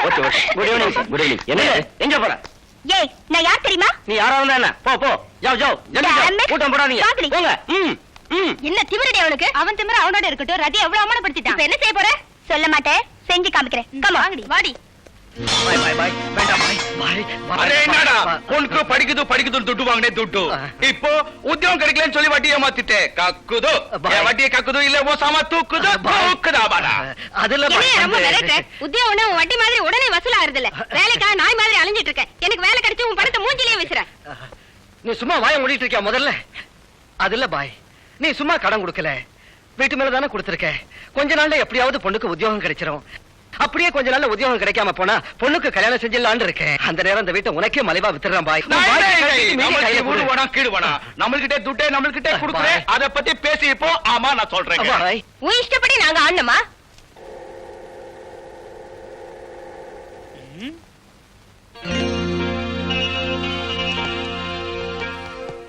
Good evening. என்ன எங்க போற? ஏய், நான் யார் தெரியுமா? நீ யாரா இருந்தா என்ன? போ ஜல்தி கூட்டம் போடாதீங்க போங்க. என்ன திமிரடி அவனுக்கு? அவன் திமிர அவனோட இருக்கட்டும். ரதி எவ்வளவு அவமானப்படுத்திட்டான். இப்ப என்ன செய்ய போற? சொல்ல மாட்டேன், செஞ்சு காமிக்கிறேன். கம் வாங்கடி, வாடி. உனக்கு படிக்குது துட்டு வாங்கினே துட்டு இப்போ உத்தியோகம் கிடைக்கலன்னு சொல்லி வட்டியை மாத்திட்டேன். கக்குதோ வட்டியை கக்குதோ இல்ல ஓசாமா தூக்குதா பாடா. அதுல உத்தியோகம் வட்டி மாதிரி உடனே வசூல் ஆகுறது இல்ல. வேலைக்காக நாய் மாதிரி அலைஞ்சிட்டு இருக்கேன். எனக்கு வேலை கிடைச்சு உன் பணத்தை மூஞ்சிலேயே வீசுற. நீ சும்மா வாய மூடிட்டு இருக்கியா முதல்ல? அதுல பாய், நீ சும்மா கடன் கொடுக்கல, வீட்டு மேல தானே கொடுத்திருக்க. கொஞ்ச நாள்ல எப்படியாவது பொண்ணுக்கு உத்தியோகம் கிடைச்சிரும். அப்படியே கொஞ்ச நாள்ல உத்தியோகம் கிடைக்காம போனா பொண்ணுக்கு கல்யாணம் செஞ்சிடலான்னு இருக்கேன். அந்த நேரம் இந்த வீட்டை உனக்கே மலிவா வித்துறான் பாய். நம்மள்கிட்ட துட்டே நம்மள்கிட்ட கொடுக்குறேன். அதை பத்தி பேசி இப்போ ஆமா நான் சொல்றேன். உன் இஷ்டப்படி நாங்க ஆடணுமா?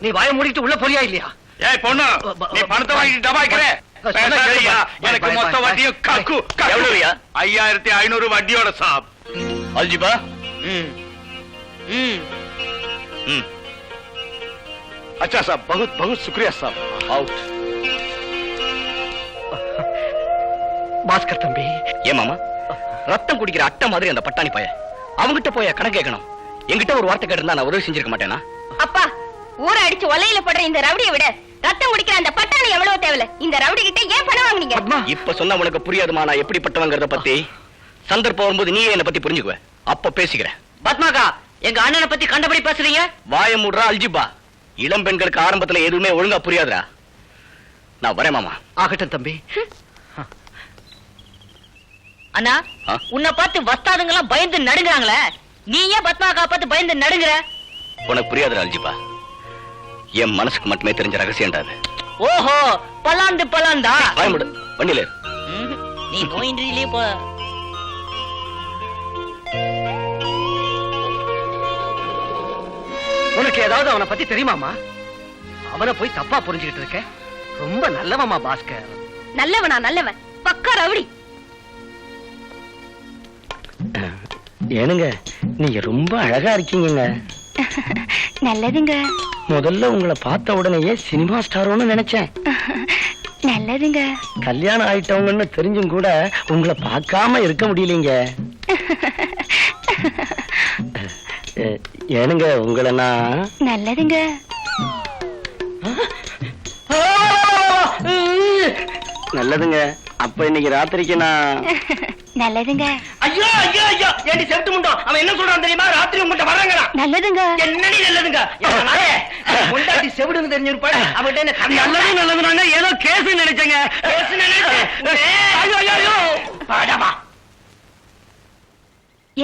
நீ வாய மூடிட்டு உள்ள போறியா இல்லையா? ஏய் பொண்ணு, நீ பணத்தை வாங்கிட்டு டபாய்க்கிற. எனக்கு மொத்த வட்டியும் கக்கு. 5500 வட்டியோட சாப். அல்ஜிபா. अच्छा साहब, बहुत बहुत शुक्रिया साहब. आउट. பாஸ்கர் தம்பி. ஏன் மாமா, ரத்தம் குடிக்கிற அட்டை மாதிரி அந்த பட்டாணி பைய அவங்கிட்ட போய் கணக்கு கேட்கணும். என்கிட்ட ஒரு வார்த்தை கேட்டிருந்தா நான் உதவி செஞ்சிருக்க மாட்டேனா? அப்பா, ஊரை அடிச்சு ஒலையில போடுற இந்த ரவுடியை விட ரத்தம் குடிக்கிற அந்த பட்டாணி எவ்வளவு தேவையில்ல. இந்த ரவுடி கிட்ட ஏன் பணம் வாங்குனீங்க? இப்ப சொன்னா உனக்கு புரியாதுமா. நான் எப்படிப்பட்டவங்கிறத பத்தி சந்தர்ப்பம் வரும்போது நீயே என்ன பத்தி புரிஞ்சுக்குவ. அப்ப பேசிக்கிறேன். பத்மாகா, எங்க அண்ணனை பத்தி கண்டபடி பேசுறீங்க. வாய மூடுறா அல்ஜிபா. இளம் பெண்களுக்கு ஆரம்பத்துல எதுவுமே ஒழுங்கா புரியாதுடா. நான் வரேன் மாமா. ஆகட்டும் தம்பி. அண்ணா, உன்னை பார்த்து வஸ்தாதுங்க எல்லாம் பயந்து நடுங்குறாங்களே, நீ ஏன் பத்மாகா பார்த்து பயந்து நடுங்குற? உனக்கு புரியாதுடா அல்ஜிபா. என் மனசுக்கு மட்டுமே தெரிஞ்ச ரகசியம்டா அது. ஓஹோ, பலாண்டா. வாயமுடு, வண்டியில நீ நோயின்றிலே போ. உனக்கு ஏதாவது அவனை பத்தி தெரியுமாமா? அவனை போய் தப்பா புரிஞ்சுக்கிட்டு இருக்க. ரொம்ப நல்லவமா பாஸ்கர். நல்லவனா? நல்லவன் பக்கா ரவுடி. ஏனுங்க, நீங்க ரொம்ப அழகா இருக்கீங்க. நல்லதுங்க. முதல்ல உங்களை பார்த்த உடனேயே சினிமா ஸ்டாரோன்னு நினைச்சேன். நல்லதுங்க. கல்யாணம் ஆயிட்டவங்கன்னு தெரிஞ்சும் கூட உங்களை பார்க்காம இருக்க முடியலீங்க. ஏனுங்க, உங்களை நான் நல்லதுங்க. நல்லதுங்க. அப்ப இன்னைக்கு ராத்திரிக்கு நான் நல்லதுங்க. ஐயோ ஐயோ ஐயோ, ஏண்டி செவிட்டு முண்டோம், அவன் என்ன சொல்றான் தெரியுமா? ராத்திரி உங்கள்கிட்ட வர்றாங்களா? நல்லதுங்க. என்னடி நல்லதுங்க? முண்டாடி செவிடுன்னு தெரிஞ்சிருப்பாரு. அவன்கிட்ட நல்லதுனாங்க. ஏதோ கேஸ் நினைச்சேங்க.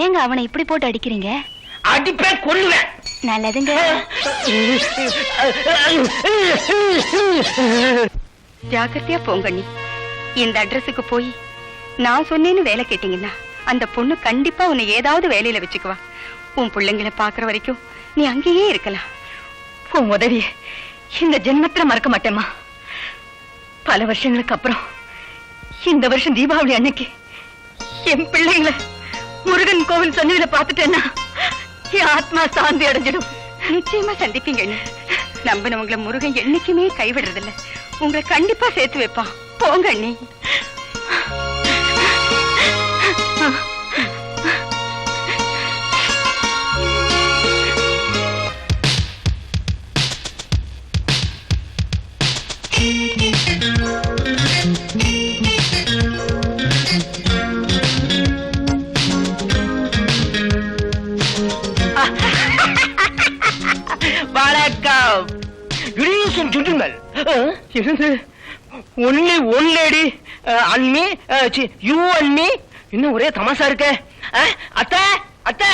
ஏங்க அவனை இப்படி போட்டு அடிக்கிறீங்க? அடிப்பே கொல்லுவேன். நல்லதுங்க. ஜாக்கிரதையா போங்க. நீ இந்த அட்ரஸுக்கு போய் நான் சொன்னேன்னு வேலை கேட்டீங்கன்னா அந்த பொண்ணு கண்டிப்பா உன்னை ஏதாவது வேலையில வச்சுக்குவா. உன் பிள்ளைங்களை பாக்குற வரைக்கும் நீ அங்கேயே இருக்கலாம். உன் உதவிய இந்த ஜென்மத்துல மறக்க மாட்டேமா. பல வருஷங்களுக்கு அப்புறம் இந்த வருஷம் தீபாவளி அன்னைக்கு என் பிள்ளைங்களை முருகன் கோவில் சன்னிதியில பாத்துட்டேன்னா என் ஆத்மா சாந்தி அடைஞ்சிடும். நிச்சயமா சந்திப்பீங்க. நம்பினவங்களை முருகன் என்னைக்குமே கைவிடுறதில்ல. உங்களை கண்டிப்பா சேர்த்து வைப்பான். போங்க அண்ணி. வணக்கம். Ladies and gentlemen, only one lady and me, you and me. இன்னும் ஒரே தமாஷா இருக்க. அத்தை அத்தை,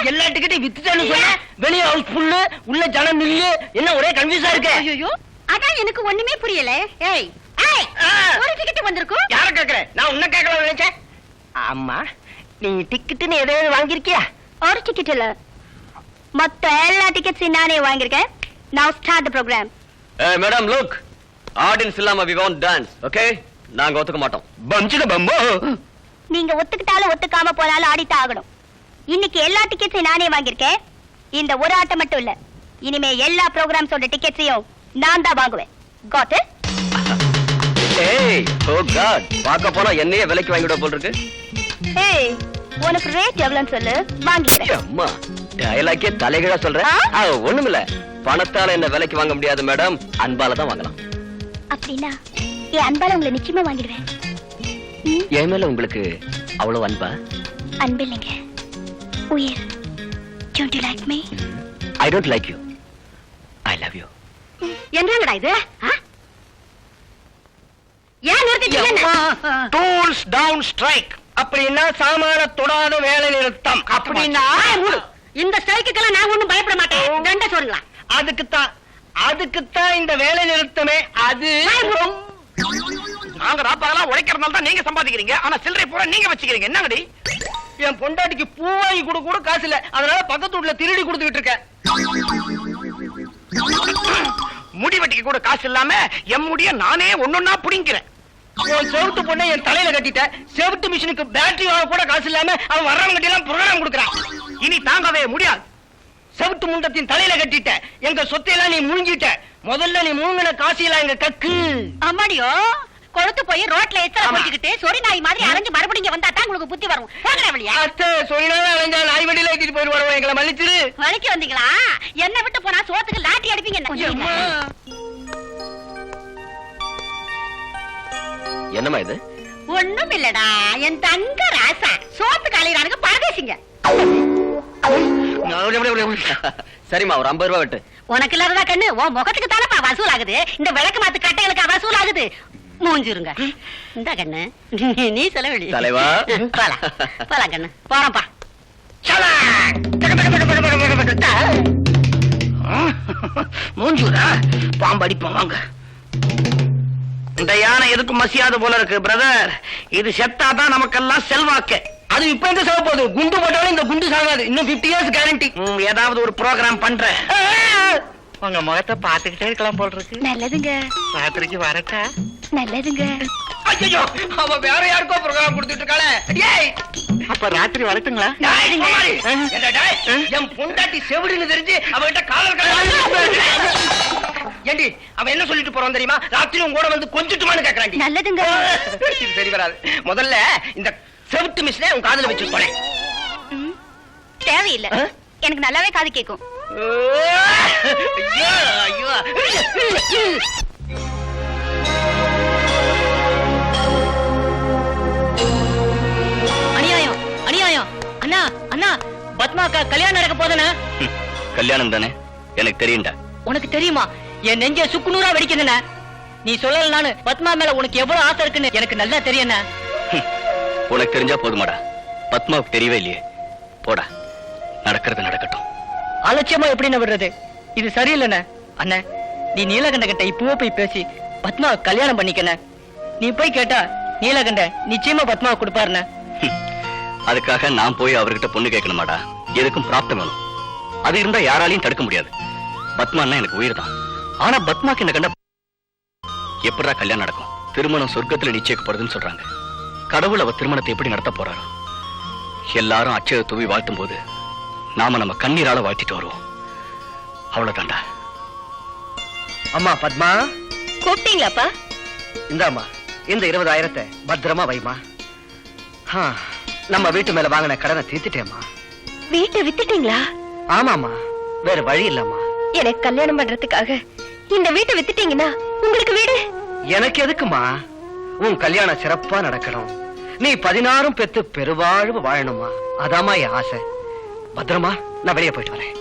எல்லா டிக்கெட்டையும் வித்துட்டேன்னு சொன்ன. வெளியே ஹவுஸ் ஃபுல்லு, உள்ள ஜனம் நில்லு. என்ன ஒரே கன்ஃபியூஸா இருக்க? ஐயோ, அதான் எனக்கு ஒண்ணுமே புரியல. ஏய் ஏய், ஒரு டிக்கெட் வந்திருக்கும். யார கேக்குற? நான் உன்ன கேட்கலாம் நினைச்சேன். ஆமா, நீ டிக்கெட்னு எதையாவது வாங்கிருக்கியா? ஒரு டிக்கெட் இல்ல, மொத்த எல்லா டிக்கெட்ஸையும் நானே வாங்கிருக்கேன். Now start the program. Hey madam, look. Audience illama we won't dance, okay? நாங்க ஒத்துக்க மாட்டோம். பம்சுக பம்போ. நீங்க ஒத்துக்கிட்டாலும் ஒத்துக்காம போனாலும் ஆடித்தான் ஆகணும். இன்னைக்கு எல்லா டிக்கெட்ஸையும் நானே வாங்கியிருக்கேன். இந்த ஒரு ஆட்டம் மட்டும் இல்ல, இனிமே எல்லா ப்ரோகிராம்ஸோட டிக்கெட்ஸையும் நான் தான் வாங்குவேன். Got it? ஏய், ஓ காட், பாக்க போனா என்னையே விலைக்கு வாங்கிட போல இருக்கு. ஏய், உனக்கு ரேட் எவ்வளவுன்னு சொல்லு, வாங்கிக்கிறேன். அம்மா, டயலாக்கே தலைகீழா சொல்ற. ஒண்ணுமில்ல, பணத்தால என்ன விலைக்கு வாங்க முடியாது மேடம், அன்பால தான் வாங்கலாம். அப்படின்னா என் அன்பால உங்களை நிச்சயமா வாங்கிடுவேன். என் மேல உங்களுக்கு அவ்வளவு அன்பா? அன்பு இல்லைங்க, உயிர். Don't you like me? I don't like you. I love you. என்னங்கடா இது? ஏன் நிறுத்திட்டீங்க? Tools down strike. அப்படின்னா சாமான தொடாத வேலை நிறுத்தம். அப்படின்னா இந்த ஸ்ட்ரைக்குக்கெல்லாம் நான் ஒண்ணும் பயப்பட மாட்டேன். தண்ட சொல்லுங்களா? அதுக்குத்தான் இந்த வேலை நிறுத்தமே. அது நாங்க ராப்பாலாம் உழைக்கிறதுனால தான் நீங்க சம்பாதிக்கிறீங்க. ஆனா சில்லறை பூரா நீங்க வச்சுக்கிறீங்க. என்னங்கடி? என் பொண்டாட்டிக்கு பூ வாங்கி கொடுக்க கூட காசு இல்ல, அதனால பக்கத்து வீட்டுல திருடி கொடுத்துக்கிட்டு இருக்கேன். முடி வெட்டிக்க கூட காசு இல்லாம என் முடிய நானே ஒன்னொன்னா புடிங்கிறேன். செவுட்டு பொண்ணை என் தலையில கட்டிட்டேன். செவுட்டு மிஷினுக்கு பேட்டரி வாங்க கூட காசு இல்லாம அவன் வர்றவங்க எல்லாம் புரோகிராம் கொடுக்கறான். இனி தாங்கவே முடியாது. செவுட்டு முண்டத்தின் தலையில கட்டிட்ட, எங்க சொத்தையெல்லாம் நீ முழுங்கிட்ட. முதல்ல நீ மூங்கின காசியெல்லாம் எங்க கக்கு. அம்மாடியோ, கொழுத்து போய் ரோட்ல எத்தனை போட்டுக்கிட்டு சொரி நாய் மாதிரி அரைஞ்சு மறுபடியும் இங்க வந்தா தான் உங்களுக்கு புத்தி வரும். போங்கடா வெளியா. அத்தை சொன்னாலும் அலைஞ்சா நாய் வண்டியில ஏத்திட்டு போயிடுவாங்க. எங்களை மன்னிச்சிரு. வலிக்கு வந்தீங்களா? என்ன விட்டு போனா சோத்துக்கு லாட்டி அடிப்பீங்க. என்னமா இது? ஒண்ணும் இல்லடா, என் தங்க ராசா. சோத்துக்கு அலையிறானுங்க பரதேசிங்க. சரிம்மா, ஒரு 50 ரூபாய் வெட்டு. உனக்கு இல்லாததா கண்ணு, உன் முகத்துக்கு தானப்பா வசூல் ஆகுது. இந்த விளக்கு மாத்து கட்டைகளுக்கு வசூல் ஆகுது. மூஞ்சிருங்க. இந்த கண்ணு நீ செலவழி. தலைவா போலாம் கண்ணு, போறப்பா. மூஞ்சூரா பாம்பு அடிப்போம் வாங்க. இந்த யானை எதுக்கும் மசியாது போல இருக்கு பிரதர். இது செத்தாதான் நமக்கெல்லாம் செல்வாக்கு. அது இப்ப எந்த சாக போகுது? குண்டு போட்டாலும் இந்த குண்டு சாகாது. இன்னும் 50 இயர்ஸ் கேரண்டி. ஏதாவது ஒரு ப்ரோகிராம் பண்றேன். உங்க முகத்தை பாத்துக்கிட்டே இருக்கலாம் போல இருக்கு. நல்லதுங்க. ராத்திரிக்கு வரட்டா? நல்லதுங்க. ஐயோ, அவ வேற யாருக்கோ ப்ரோகிராம் கொடுத்துட்டு இருக்காளே. டேய், அப்ப ராத்திரி வரட்டுங்களா? என் பொண்டாட்டி செவிடுன்னு தெரிஞ்சு அவகிட்ட காலர் ஏண்டி அவன் என்ன சொல்லிட்டு போறான் தெரியுமா? ராத்திரி உங்க கூட வந்து கொஞ்சிட்டுமான்னு கேக்குறாண்டி. நல்லதுங்க. இது சரி வராது. முதல்ல இந்த செவுட்டு மிஷினை உன் காதுல வச்சு போனேன். தேவையில்லை, எனக்கு நல்லாவே காது கேட்கும். ஐயோ ஐயோ. அநியாயம், அநியாயம். அண்ணா, அண்ணா, பத்மாக்கா கல்யாணம் நடக்க போதுனா? கல்யாணம் தானே, எனக்கு தெரியும்டா. உனக்கு தெரியுமா? என் நெஞ்ச சுக்குநூறா வெடிக்குதுண்ணா. நீ சொல்லல, நானு பத்மா மேல உனக்கு எவ்வளவு ஆசை இருக்குன்னு எனக்கு நல்லா தெரியும்ண்ணா. உனக்கு தெரிஞ்சா போதுமாடா, பத்மாவுக்கு தெரியவே இல்லையே. போடா, நடக்கிறது நடக்கட்டும். அலட்சியமா எப்படி விடுறது? இது சரியில்லைண்ண. அண்ணன், நீ நீலகண்ட கிட்ட இப்பவே போய் பேசி பத்மா கல்யாணம் பண்ணிக்கண்ண. நீ போய் கேட்டா நீலகண்ட நிச்சயமா பத்மாவை கொடுப்பாருண்ண. அதுக்காக நான் போய் அவர்கிட்ட பொண்ணு கேட்கணுமாடா? எதுக்கும் பிராப்தம் வேணும். அது இருந்தா யாராலையும் தடுக்க முடியாது. பத்மான்னா எனக்கு உயிர் தான். ஆனா பத்மாக்கு என்ன கண்ட எப்படா கல்யாணம் நடக்கும்? திருமணம் சொர்க்கத்துல நிச்சயிக்கப்படுதுன்னு சொல்றாங்க. கடவுள் அவ திருமணத்தை எப்படி நடத்த போறாரோ? எல்லாரும் அச்சய தூவி வாழ்த்தும் போது நாம நம்ம கண்ணீரால வாழ்த்திட்டு வருவோம். அவ்வளவுதான்டா. அம்மா பத்மா, கூப்பிட்டீங்களாப்பா? இந்தாம்மா, இந்த 20,000 பத்திரமா வைமா. நம்ம வீட்டு மேல வாங்கின கடனை தீர்த்துட்டேம்மா. வீட்டை வித்துட்டீங்களா? ஆமாமா, வேற வழி இல்லம்மா. எனக்கு கல்யாணம் பண்றதுக்காக இந்த வீட்டை வித்துட்டீங்கன்னா உங்களுக்கு வீடு எனக்கு எதுக்குமா? உன் கல்யாணம் சிறப்பா நடக்கணும். நீ 16 பெத்து பெருவாழ்வு வாழணுமா? அதாம்மா என் ஆசை. பத்திரமா, நான் வெளியே போயிட்டு வரேன்.